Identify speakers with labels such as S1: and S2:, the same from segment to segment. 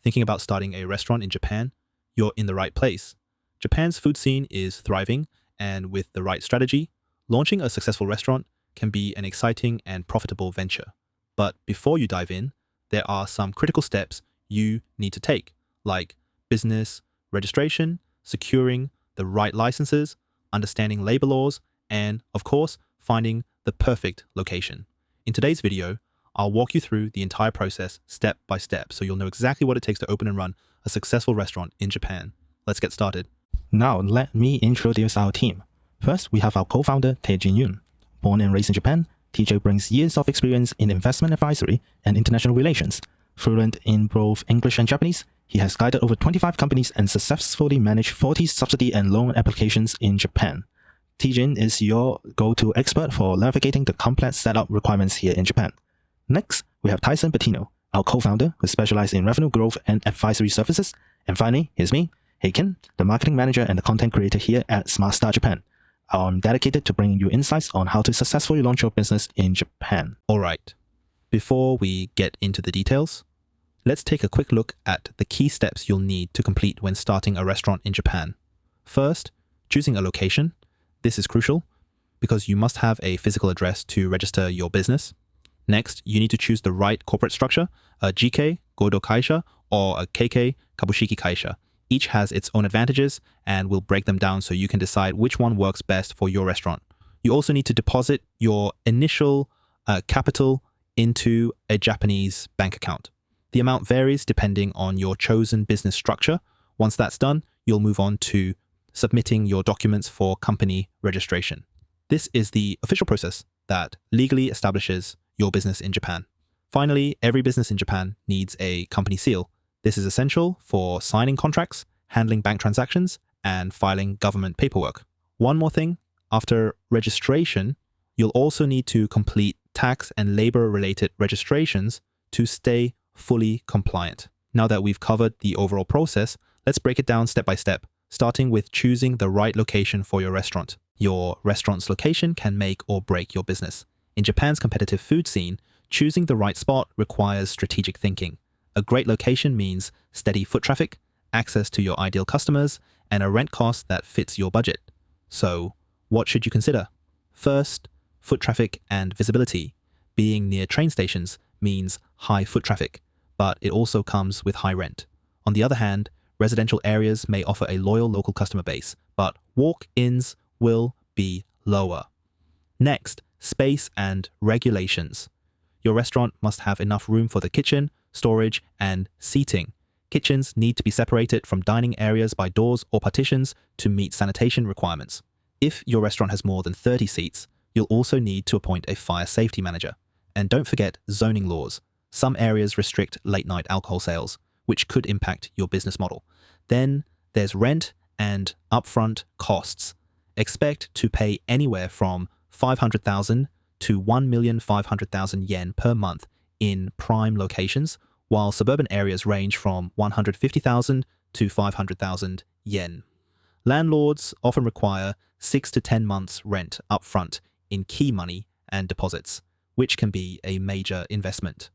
S1: Thinking about starting a restaurant in Japan, you're in the right place. Japan's food scene is thriving, and with the right strategy, launching a successful restaurant can be an exciting and profitable venture. But before you dive in, there are some critical steps you need to take, like business registration, securing the right licenses, understanding labor laws, and, of course, finding the perfect location. In today's video, I'll walk you through the entire process step by step so you'll know exactly what it takes to open and run a successful restaurant in Japan. Let's get started.
S2: Now, let me introduce our team. First, we have our co-founder, Tae-Jin Yoon. Born and raised in Japan, TJ brings years of experience in investment advisory and international relations. Fluent in both English and Japanese, he has guided over 25 companies and successfully managed 40 subsidy and loan applications in Japan. Tae-Jin is your go-to expert for navigating the complex setup requirements here in Japan. Next, we have Tyson Bettino, our co-founder who specializes in revenue growth and advisory services. And finally, here's me, Heiken, the marketing manager and the content creator here at SmartStart Japan. I'm dedicated to bringing you insights on how to successfully launch your business in Japan.
S1: All right. Before we get into the details, let's take a quick look at the key steps you'll need to complete when starting a restaurant in Japan. First, choosing a location. This is crucial because you must have a physical address to register your business. Next, you need to choose the right corporate structure, a GK, Godo Kaisha, or a KK, Kabushiki Kaisha. Each has its own advantages, and we'll break them down so you can decide which one works best for your restaurant. You also need to deposit your initial capital into a Japanese bank account. The amount varies depending on your chosen business structure. Once that's done, you'll move on to submitting your documents for company registration. This is the official process that legally establishes your business in Japan. Finally, every business in Japan needs a company seal. This is essential for signing contracts, handling bank transactions, and filing government paperwork. One more thing, after registration, you'll also need to complete tax and labor-related registrations to stay fully compliant. Now that we've covered the overall process, let's break it down step by step, starting with choosing the right location for your restaurant. Your restaurant's location can make or break your business. In Japan's competitive food scene, choosing the right spot requires strategic thinking. A great location means steady foot traffic, access to your ideal customers, and a rent cost that fits your budget. So, what should you consider? First, foot traffic and visibility. Being near train stations means high foot traffic, but it also comes with high rent. On the other hand, residential areas may offer a loyal local customer base, but walk-ins will be lower. Next, space and regulations. Your restaurant must have enough room for the kitchen, storage, and seating. Kitchens need to be separated from dining areas by doors or partitions to meet sanitation requirements. If your restaurant has more than 30 seats, you'll also need to appoint a fire safety manager. And don't forget zoning laws. Some areas restrict late-night alcohol sales, which could impact your business model. Then there's rent and upfront costs. Expect to pay anywhere from 500,000 to 1,500,000 yen per month in prime locations, while suburban areas range from 150,000 to 500,000 yen. Landlords often require 6 to 10 months rent upfront in key money and deposits, which can be a major investment.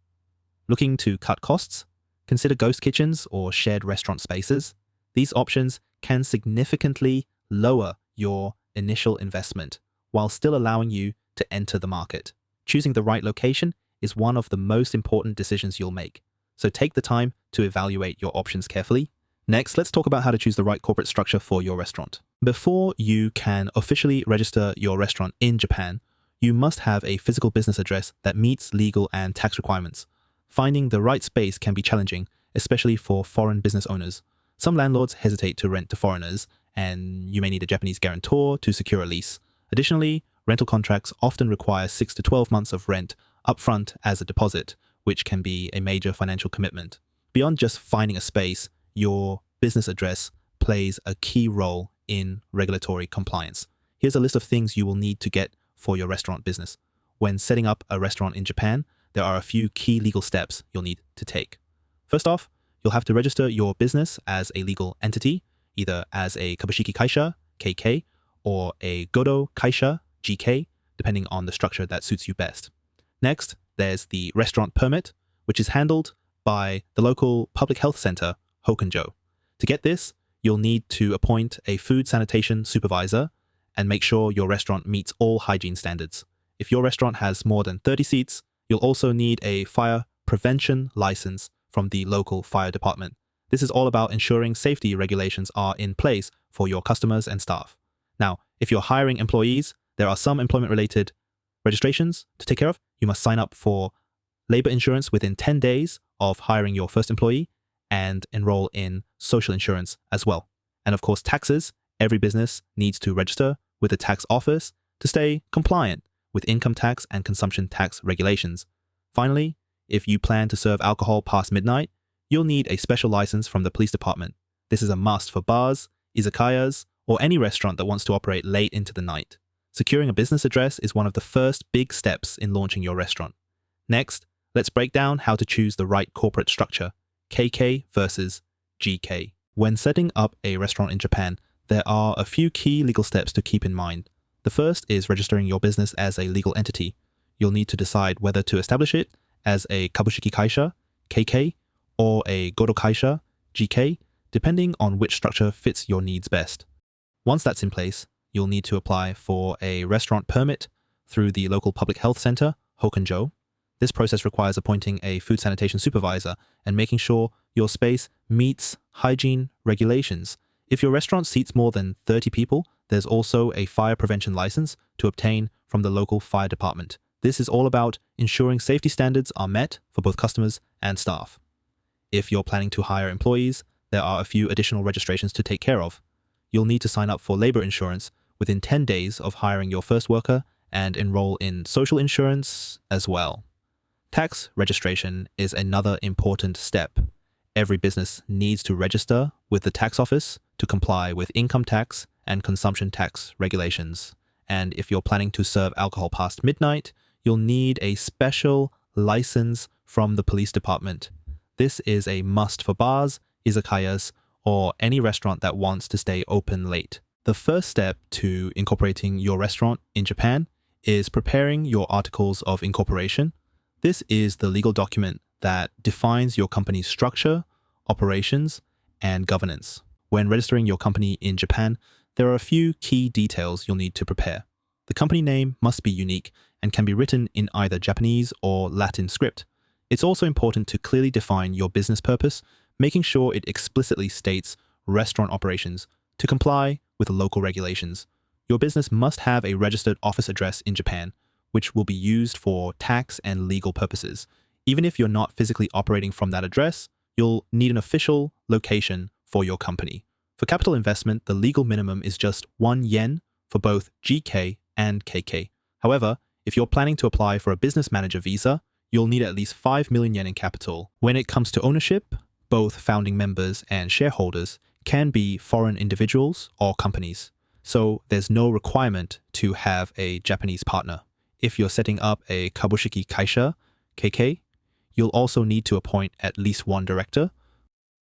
S1: Looking to cut costs? Consider ghost kitchens or shared restaurant spaces. These options can significantly lower your initial investment while still allowing you to enter the market. Choosing the right location is one of the most important decisions you'll make, so take the time to evaluate your options carefully. Next, let's talk about how to choose the right corporate structure for your restaurant. Before you can officially register your restaurant in Japan, you must have a physical business address that meets legal and tax requirements. Finding the right space can be challenging, especially for foreign business owners. Some landlords hesitate to rent to foreigners, and you may need a Japanese guarantor to secure a lease. Additionally, rental contracts often require 6 to 12 months of rent upfront as a deposit, which can be a major financial commitment. Beyond just finding a space, your business address plays a key role in regulatory compliance. Here's a list of things you will need to get for your restaurant business. When setting up a restaurant in Japan, there are a few key legal steps you'll need to take. First off, you'll have to register your business as a legal entity, either as a Kabushiki Kaisha, KK, or a Godo Kaisha, GK, depending on the structure that suits you best. Next, there's the restaurant permit, which is handled by the local public health center, Hokenjo. To get this, you'll need to appoint a food sanitation supervisor and make sure your restaurant meets all hygiene standards. If your restaurant has more than 30 seats, you'll also need a fire prevention license from the local fire department. This is all about ensuring safety regulations are in place for your customers and staff. Now, if you're hiring employees, there are some employment-related registrations to take care of. You must sign up for labor insurance within 10 days of hiring your first employee and enroll in social insurance as well. And of course, taxes. Every business needs to register with the tax office to stay compliant with income tax and consumption tax regulations. Finally, if you plan to serve alcohol past midnight, you'll need a special license from the police department. This is a must for bars, izakayas, or any restaurant that wants to operate late into the night. Securing a business address is one of the first big steps in launching your restaurant. Next, let's break down how to choose the right corporate structure, KK versus GK. When setting up a restaurant in Japan, there are a few key legal steps to keep in mind. The first is registering your business as a legal entity. You'll need to decide whether to establish it as a kabushiki kaisha, KK, or a godo kaisha, GK, depending on which structure fits your needs best. Once that's in place, you'll need to apply for a restaurant permit through the local public health center, Hokenjo. This process requires appointing a food sanitation supervisor and making sure your space meets hygiene regulations. If your restaurant seats more than 30 people, there's also a fire prevention license to obtain from the local fire department. This is all about ensuring safety standards are met for both customers and staff. If you're planning to hire employees, there are a few additional registrations to take care of. You'll need to sign up for labor insurance within 10 days of hiring your first worker and enroll in social insurance as well. Tax registration is another important step. Every business needs to register with the tax office to comply with income tax and consumption tax regulations. And if you're planning to serve alcohol past midnight, you'll need a special license from the police department. This is a must for bars, izakayas, or any restaurant that wants to stay open late. The first step to incorporating your restaurant in Japan is preparing your articles of incorporation. This is the legal document that defines your company's structure, operations, and governance. When registering your company in Japan, there are a few key details you'll need to prepare. The company name must be unique and can be written in either Japanese or Latin script. It's also important to clearly define your business purpose, making sure it explicitly states restaurant operations to comply with local regulations. Your business must have a registered office address in Japan, which will be used for tax and legal purposes. Even if you're not physically operating from that address, you'll need an official location for your company. For capital investment, the legal minimum is just 1 yen for both GK and KK. However, if you're planning to apply for a business manager visa, you'll need at least 5 million yen in capital. When it comes to ownership, both founding members and shareholders can be foreign individuals or companies, so there's no requirement to have a Japanese partner. If you're setting up a kabushiki kaisha, KK, you'll also need to appoint at least one director.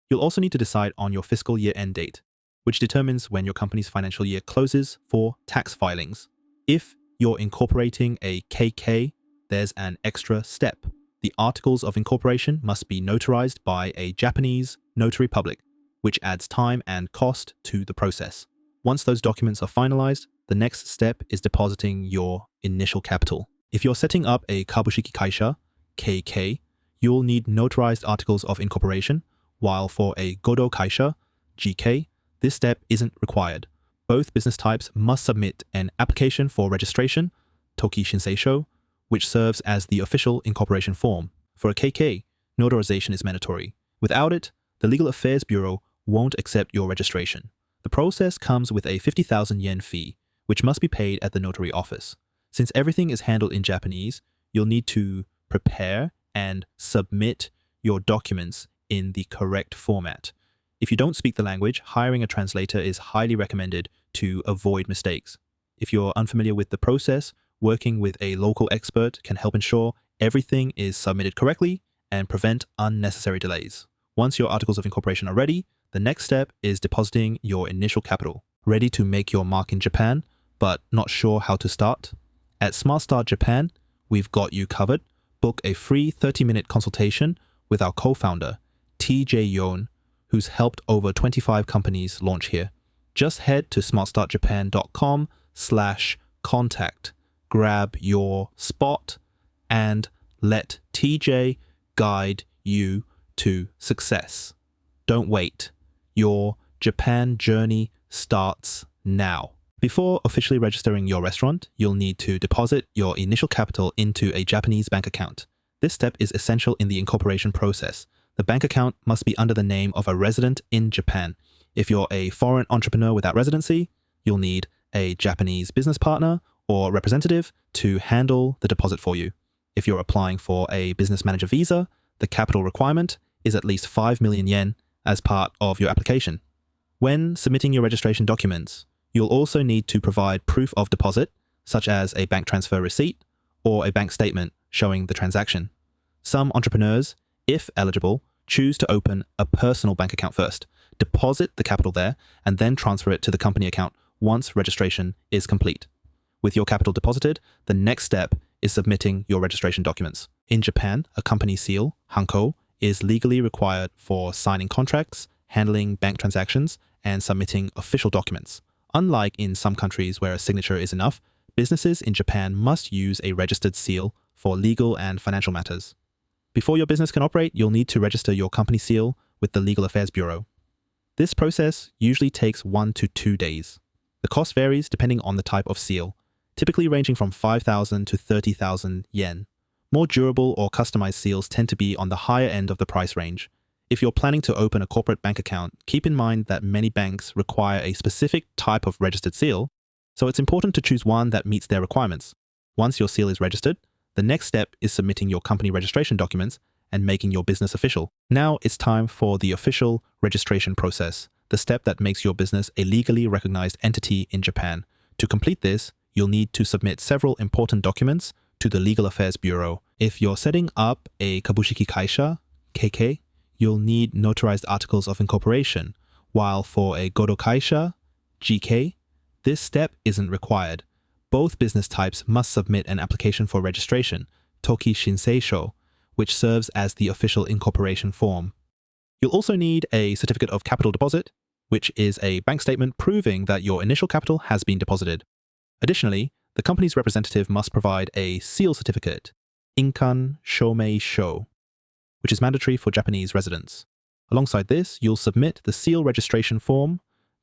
S1: You'll also need to decide on your fiscal year end date, which determines when your company's financial year closes for tax filings. If you're incorporating a KK, there's an extra step. The articles of incorporation must be notarized by a Japanese notary public, which adds time and cost to the process. Once those documents are finalized, the next step is depositing your initial capital. If you're setting up a kabushiki kaisha, KK, you'll need notarized articles of incorporation, while for a godo kaisha, GK, this step isn't required. Both business types must submit an application for registration, Toki Shinseisho, which serves as the official incorporation form. For a KK, notarization is mandatory. Without it, the Legal Affairs Bureau won't accept your registration. The process comes with a 50,000 yen fee, which must be paid at the notary office. Since everything is handled in Japanese, you'll need to prepare and submit your documents in the correct format. If you don't speak the language, hiring a translator is highly recommended to avoid mistakes. If you're unfamiliar with the process, working with a local expert can help ensure everything is submitted correctly and prevent unnecessary delays. Once your articles of incorporation are ready, the next step is depositing your initial capital. Ready to make your mark in Japan, but not sure how to start? At SmartStart Japan, we've got you covered. Book a free 30-minute consultation with our co-founder, TJ Yon, who's helped over 25 companies launch here. Just head to smartstartjapan.com/contact, grab your spot, and let TJ guide you to success. Don't wait. Your Japan journey starts now. Before officially registering your restaurant, you'll need to deposit your initial capital into a Japanese bank account. This step is essential in the incorporation process. The bank account must be under the name of a resident in Japan. If you're a foreign entrepreneur without residency, you'll need a Japanese business partner or representative to handle the deposit for you. If you're applying for a business manager visa, the capital requirement is at least 5 million yen as part of your application. When submitting your registration documents, you'll also need to provide proof of deposit, such as a bank transfer receipt or a bank statement showing the transaction. Some entrepreneurs, if eligible, choose to open a personal bank account first, deposit the capital there, and then transfer it to the company account once registration is complete. With your capital deposited, the next step is submitting your registration documents. In Japan, a company seal, hanko, is legally required for signing contracts, handling bank transactions, and submitting official documents. Unlike in some countries where a signature is enough, businesses in Japan must use a registered seal for legal and financial matters. Before your business can operate, you'll need to register your company seal with the Legal Affairs Bureau. This process usually takes 1 to 2 days. The cost varies depending on the type of seal, typically ranging from 5,000 to 30,000 yen. More durable or customized seals tend to be on the higher end of the price range. If you're planning to open a corporate bank account, keep in mind that many banks require a specific type of registered seal, so it's important to choose one that meets their requirements. Once your seal is registered, the next step is submitting your company registration documents and making your business official. Now it's time for the official registration process, the step that makes your business a legally recognized entity in Japan. To complete this, you'll need to submit several important documents to the Legal Affairs Bureau. If you're setting up a kabushiki kaisha, KK, you'll need notarized articles of incorporation, while for a godo kaisha, GK, this step isn't required. Both business types must submit an application for registration, Toki Shinseisho, which serves as the official incorporation form. You'll also need a certificate of capital deposit, which is a bank statement proving that your initial capital has been deposited. Additionally, the company's representative must provide a seal certificate, Inkan Shomei Sho, which is mandatory for Japanese residents. Alongside this, you'll submit the seal registration form,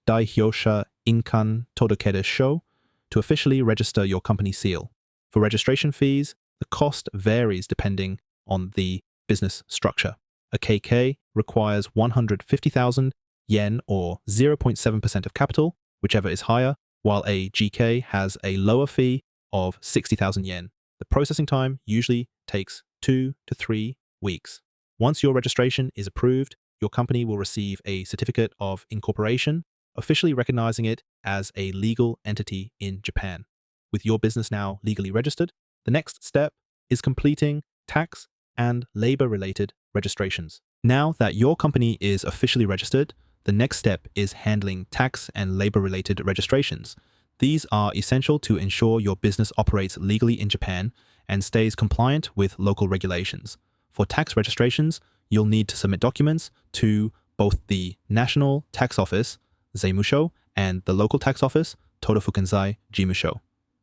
S1: Daihyosha Inkan Todokede Sho, to officially register your company seal. For registration fees, the cost varies depending on the business structure. A KK requires 150,000 yen or 0.7% of capital, whichever is higher, while a GK has a lower fee of 60,000 yen. The processing time usually takes 2 to 3 weeks. Once your registration is approved, your company will receive a certificate of incorporation, officially recognizing it as a legal entity in Japan. With your business now legally registered, the next step is completing tax and labor-related registrations. Now that your company is officially registered, the next step is handling tax and labor-related registrations. These are essential to ensure your business operates legally in Japan and stays compliant with local regulations. For tax registrations, you'll need to submit documents to both the National Tax Office, Zeimusho, and the local tax office, Todofukenzai Jimusho.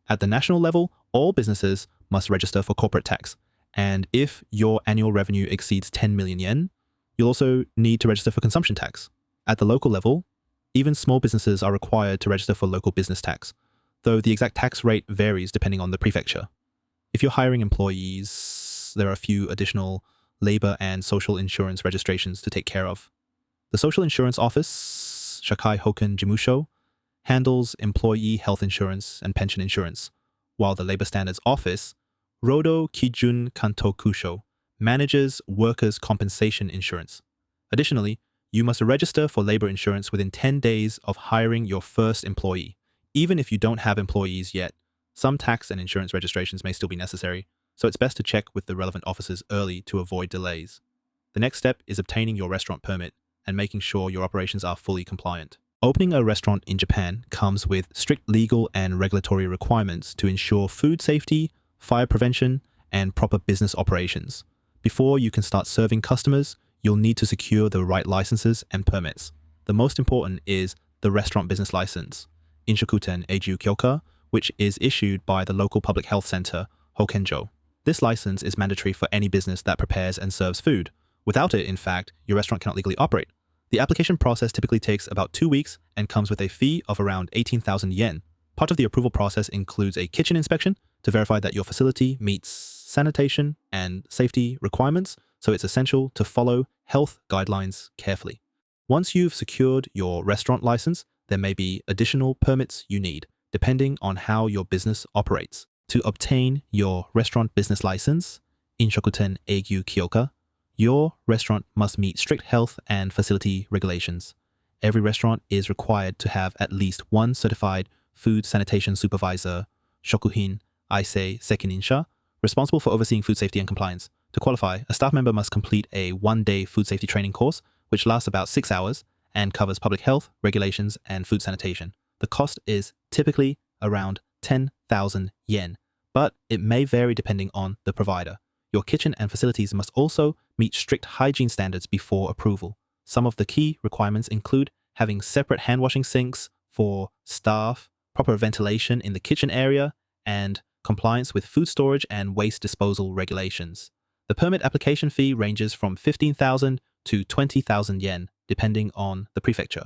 S1: At the national level, all businesses must register for corporate tax, and if your annual revenue exceeds 10 million yen, you'll also need to register for consumption tax. At the local level, even small businesses are required to register for local business tax, though the exact tax rate varies depending on the prefecture. If you're hiring employees, there are a few additional labor and social insurance registrations to take care of. The Social Insurance Office, Shakai Hoken Jimusho, handles employee health insurance and pension insurance, while the Labor Standards Office, Rodo Kijun Kantokusho, manages workers' compensation insurance. Additionally, you must register for labor insurance within 10 days of hiring your first employee. Even if you don't have employees yet, some tax and insurance registrations may still be necessary, so it's best to check with the relevant offices early to avoid delays. The next step is obtaining your restaurant permit and making sure your operations are fully compliant. Opening a restaurant in Japan comes with strict legal and regulatory requirements to ensure food safety, fire prevention, and proper business operations. Before you can start serving customers, you'll need to secure the right licenses and permits. The most important is the restaurant business license, Inshokuten Eiju Kyoka, which is issued by the local public health center, Hokenjo. This license is mandatory for any business that prepares and serves food. Without it, in fact, your restaurant cannot legally operate. The application process typically takes about 2 weeks and comes with a fee of around 18,000 yen. Part of the approval process includes a kitchen inspection to verify that your facility meets sanitation and safety requirements, so it's essential to follow health guidelines carefully. Once you've secured your restaurant license, there may be additional permits you need, depending on how your business operates. To obtain your restaurant business license, Inshokuten Eiju Kyoka, your restaurant must meet strict health and facility regulations. Every restaurant is required to have at least one certified food sanitation supervisor, Shokuhin Aisei Sekininsha, responsible for overseeing food safety and compliance. To qualify, a staff member must complete a 1-day food safety training course, which lasts about 6 hours and covers public health, regulations, and food sanitation. The cost is typically around 10,000 yen, but it may vary depending on the provider. Your kitchen and facilities must also meet strict hygiene standards before approval. Some of the key requirements include having separate hand washing sinks for staff, proper ventilation in the kitchen area, and compliance with food storage and waste disposal regulations. The permit application fee ranges from 15,000 to 20,000 yen, depending on the prefecture.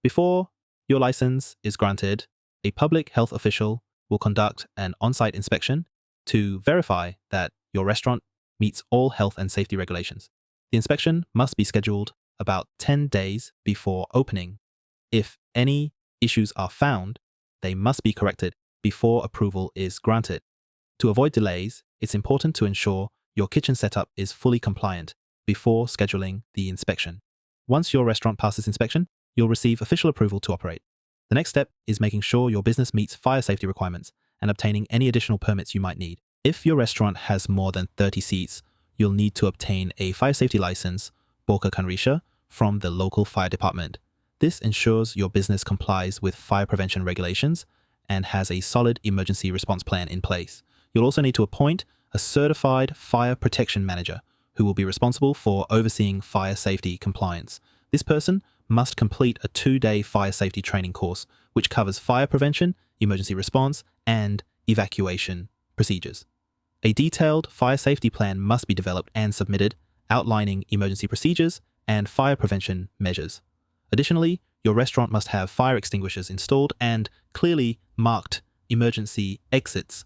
S1: Before your license is granted, a public health official will conduct an on-site inspection to verify that your restaurant meets all health and safety regulations. The inspection must be scheduled about 10 days before opening. If any issues are found, they must be corrected before approval is granted. To avoid delays, it's important to ensure your kitchen setup is fully compliant before scheduling the inspection. Once your restaurant passes inspection, you'll receive official approval to operate. The next step is making sure your business meets fire safety requirements and obtaining any additional permits you might need. If your restaurant has more than 30 seats, you'll need to obtain a fire safety license, Boka Kanrisha, from the local fire department. This ensures your business complies with fire prevention regulations and has a solid emergency response plan in place. You'll also need to appoint a certified fire protection manager who will be responsible for overseeing fire safety compliance. This person must complete a 2-day fire safety training course, which covers fire prevention, emergency response, and evacuation procedures. A detailed fire safety plan must be developed and submitted, outlining emergency procedures and fire prevention measures. Additionally, your restaurant must have fire extinguishers installed and clearly marked emergency exits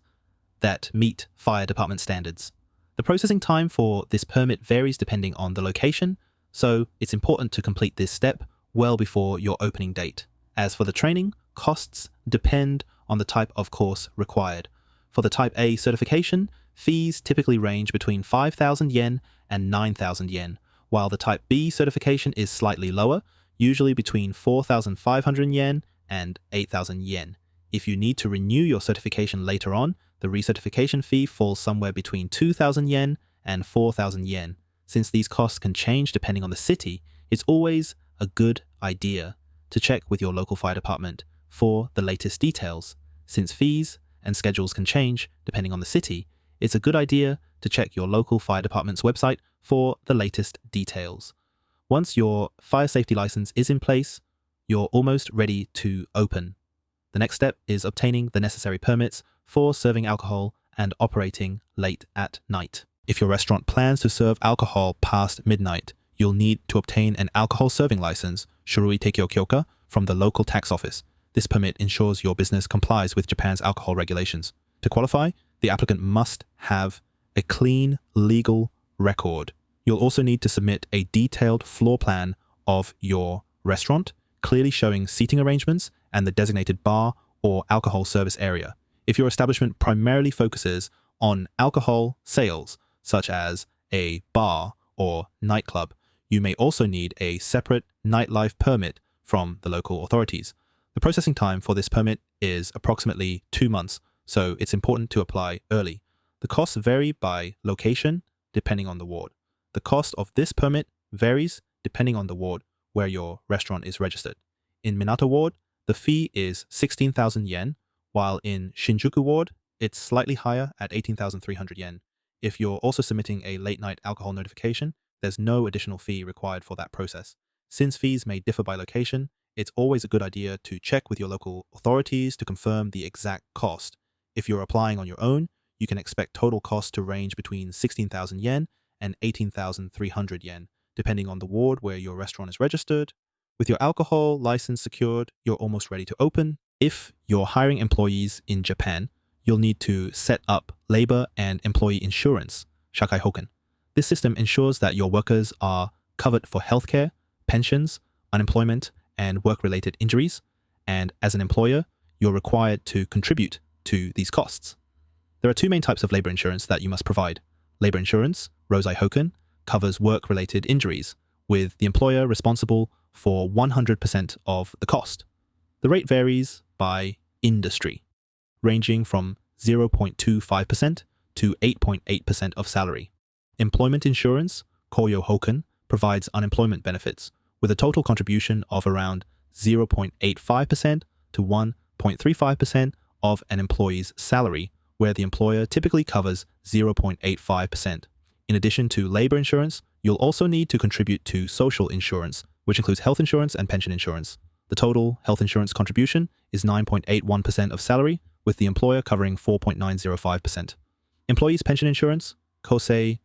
S1: that meet fire department standards. The processing time for this permit varies depending on the location, so it's important to complete this step well before your opening date. As for the training, costs depend on the type of course required. For the Type A certification, fees typically range between 5,000 yen and 9,000 yen, while the Type B certification is slightly lower, usually between 4,500 yen and 8,000 yen. If you need to renew your certification later on, the recertification fee falls somewhere between 2,000 yen and 4,000 yen. Since these costs can change depending on the city, it's always a good idea to check with your local fire department for the latest details. Since fees and schedules can change depending on the city, it's a good idea to check your local fire department's website for the latest details. Once your fire safety license is in place, you're almost ready to open. The next step is obtaining the necessary permits for serving alcohol and operating late at night. If your restaurant plans to serve alcohol past midnight, you'll need to obtain an alcohol serving license, Shurui Teikyo Kyoka, from the local tax office. This permit ensures your business complies with Japan's alcohol regulations. To qualify, the applicant must have a clean, legal record. You'll also need to submit a detailed floor plan of your restaurant, clearly showing seating arrangements and the designated bar or alcohol service area. If your establishment primarily focuses on alcohol sales, such as a bar or nightclub, you may also need a separate nightlife permit from the local authorities. The processing time for this permit is approximately 2 months, so it's important to apply early. The costs vary by location depending on the ward. The cost of this permit varies depending on the ward where your restaurant is registered. In Minato Ward, the fee is 16,000 yen, while in Shinjuku Ward, it's slightly higher at 18,300 yen. If you're also submitting a late-night alcohol notification, there's no additional fee required for that process. Since fees may differ by location, it's always a good idea to check with your local authorities to confirm the exact cost. If you're applying on your own, you can expect total costs to range between 16,000 yen and 18,300 yen, depending on the ward where your restaurant is registered. With your alcohol license secured, you're almost ready to open. If you're hiring employees in Japan, you'll need to set up labor and employee insurance, shakai hoken. This system ensures that your workers are covered for healthcare, pensions, unemployment, and work-related injuries, and as an employer, you're required to contribute to these costs. There are two main types of labor insurance that you must provide. Labor insurance, Rosai Hoken, covers work-related injuries, with the employer responsible for 100% of the cost. The rate varies by industry, ranging from 0.25% to 8.8% of salary. Employment insurance, Koyo Hoken, provides unemployment benefits, with a total contribution of around 0.85% to 1.35% of an employee's salary, where the employer typically covers 0.85%. In addition to labor insurance, you'll also need to contribute to social insurance, which includes health insurance and pension insurance. The total health insurance contribution is 9.81% of salary, with the employer covering 4.905%. Employees' pension insurance, Kosei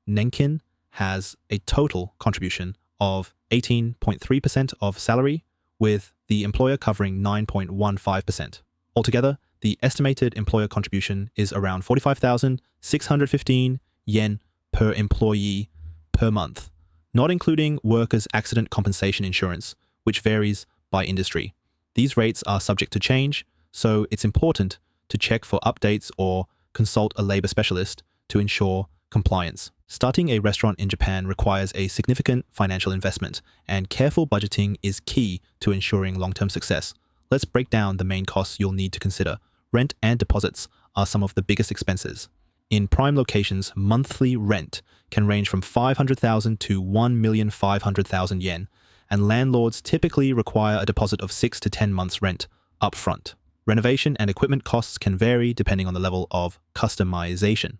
S1: Nenkin, has a total contribution of 18.3% of salary, with the employer covering 9.15%. Altogether, the estimated employer contribution is around 45,615 yen per employee per month, not including workers' accident compensation insurance, which varies by industry. These rates are subject to change, so it's important to check for updates or consult a labor specialist to ensure compliance. Starting a restaurant in Japan requires a significant financial investment, and careful budgeting is key to ensuring long-term success. Let's break down the main costs you'll need to consider. Rent and deposits are some of the biggest expenses. In prime locations, monthly rent can range from 500,000 to 1,500,000 yen, and landlords typically require a deposit of 6 to 10 months' rent upfront. Renovation and equipment costs can vary depending on the level of customization.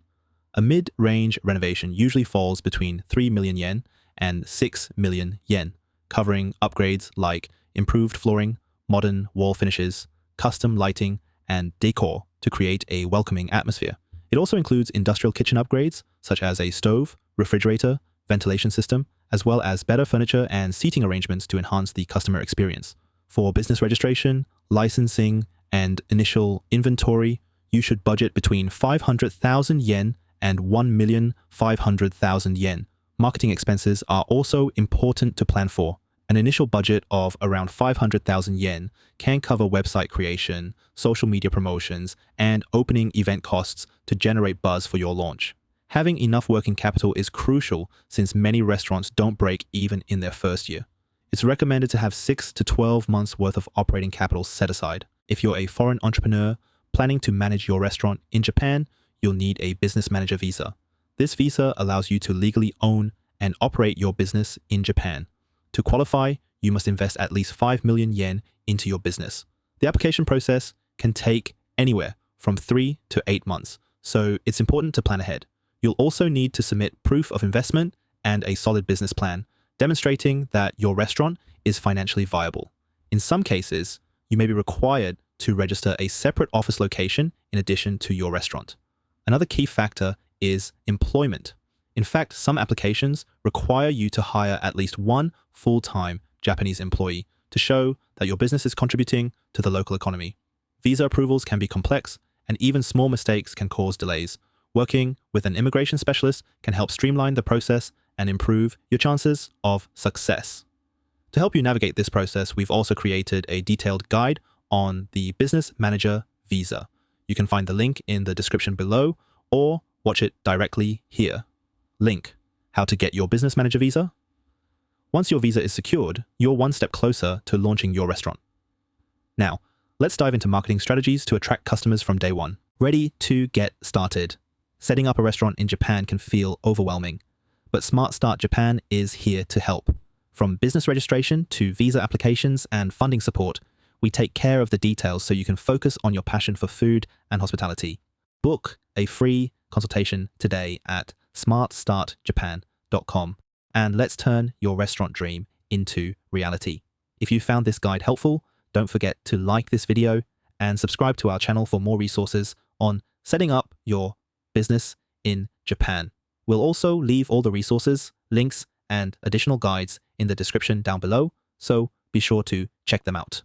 S1: A mid-range renovation usually falls between 3 million yen and 6 million yen, covering upgrades like improved flooring, modern wall finishes, custom lighting, and decor to create a welcoming atmosphere. It also includes industrial kitchen upgrades, such as a stove, refrigerator, ventilation system, as well as better furniture and seating arrangements to enhance the customer experience. For business registration, licensing, and initial inventory, you should budget between 500,000 yen and 1,500,000 yen. Marketing expenses are also important to plan for. An initial budget of around 500,000 yen can cover website creation, social media promotions, and opening event costs to generate buzz for your launch. Having enough working capital is crucial since many restaurants don't break even in their first year. It's recommended to have 6 to 12 months worth of operating capital set aside. If you're a foreign entrepreneur planning to manage your restaurant in Japan, you'll need a business manager visa. This visa allows you to legally own and operate your business in Japan. To qualify, you must invest at least 5 million yen into your business. The application process can take anywhere from 3 to 8 months, so it's important to plan ahead. You'll also need to submit proof of investment and a solid business plan, demonstrating that your restaurant is financially viable. In some cases, you may be required to register a separate office location in addition to your restaurant. Another key factor is employment. In fact, some applications require you to hire at least one full-time Japanese employee to show that your business is contributing to the local economy. Visa approvals can be complex, and even small mistakes can cause delays. Working with an immigration specialist can help streamline the process and improve your chances of success. To help you navigate this process, we've also created a detailed guide on the Business Manager Visa. You can find the link in the description below or watch it directly here. Link: how to get your Business Manager Visa. Once your visa is secured, you're one step closer to launching your restaurant. Now, let's dive into marketing strategies to attract customers from day one. Ready to get started. Setting up a restaurant in Japan can feel overwhelming, but SmartStart Japan is here to help. From business registration to visa applications and funding support, we take care of the details so you can focus on your passion for food and hospitality. Book a free consultation today at smartstartjapan.com, and let's turn your restaurant dream into reality. If you found this guide helpful, don't forget to like this video and subscribe to our channel for more resources on setting up your business in Japan. We'll also leave all the resources, links, and additional guides in the description down below, so be sure to check them out.